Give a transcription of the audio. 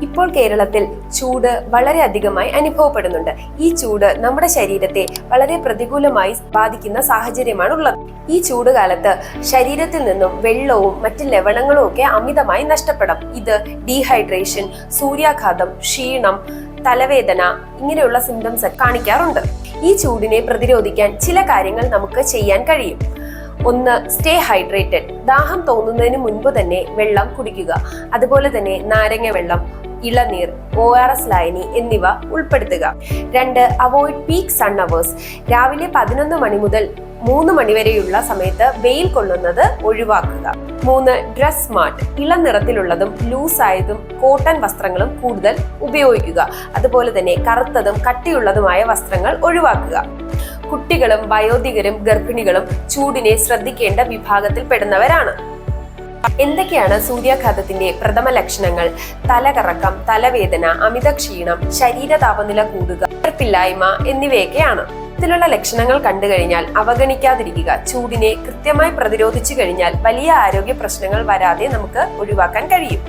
ഇപ്പോൾ കേരളത്തിൽ ചൂട് വളരെ അധികമായി അനുഭവപ്പെടുന്നുണ്ട്. ഈ ചൂട് നമ്മുടെ ശരീരത്തെ വളരെ പ്രതികൂലമായി ബാധിക്കുന്ന സാഹചര്യമാണ് ഉള്ളത്. ഈ ചൂട് കാലത്ത് ശരീരത്തിൽ നിന്നും വെള്ളവും മറ്റ് ലവണങ്ങളും ഒക്കെ അമിതമായി നഷ്ടപ്പെടും. ഇത് ഡീഹൈഡ്രേഷൻ, സൂര്യാഘാതം, ക്ഷീണം, തലവേദന ഇങ്ങനെയുള്ള സിംറ്റംസ് കാണിക്കാറുണ്ട്. ഈ ചൂടിനെ പ്രതിരോധിക്കാൻ ചില കാര്യങ്ങൾ നമുക്ക് ചെയ്യാൻ കഴിയും. ഒന്ന്, സ്റ്റേ ഹൈഡ്രേറ്റഡ്. ദാഹം തോന്നുന്നതിന് മുൻപ് തന്നെ വെള്ളം കുടിക്കുക. അതുപോലെ തന്നെ നാരങ്ങ വെള്ളം, ഇളനീർ, ORS ലായനി എന്നിവ ഉൾപ്പെടുത്തുക. 2, അവോയ്ഡ് പീക്ക് സൺ അവേഴ്സ്. രാവിലെ 11 മണി മുതൽ 3 മണി വരെയുള്ള സമയത്ത് വെയിൽ കൊള്ളുന്നത് ഒഴിവാക്കുക. 3, ഡ്രസ് സ്മാർട്ട്. ഇളം നിറത്തിലുള്ളതും ലൂസായതും കോട്ടൺ വസ്ത്രങ്ങളും കൂടുതൽ ഉപയോഗിക്കുക. അതുപോലെ തന്നെ കറുത്തതും കട്ടിയുള്ളതുമായ വസ്ത്രങ്ങൾ ഒഴിവാക്കുക. കുട്ടികളും വയോധികരും ഗർഭിണികളും ചൂടിനെ ശ്രദ്ധിക്കേണ്ട വിഭാഗത്തിൽ പെടുന്നവരാണ്. എന്തൊക്കെയാണ് സൂര്യാഘാതത്തിന്റെ പ്രഥമ ലക്ഷണങ്ങൾ? തലകറക്കം, തലവേദന, അമിത ക്ഷീണം, ശരീര താപനില കൂടുക, വിയർപ്പില്ലായ്മ എന്നിവയൊക്കെയാണ്. ഇതിലുള്ള ലക്ഷണങ്ങൾ കണ്ടു കഴിഞ്ഞാൽ അവഗണിക്കാതിരിക്കുക. ചൂടിനെ കൃത്യമായി പ്രതിരോധിച്ചു കഴിഞ്ഞാൽ വലിയ ആരോഗ്യ പ്രശ്നങ്ങൾ വരാതെ നമുക്ക് ഒഴിവാക്കാൻ കഴിയും.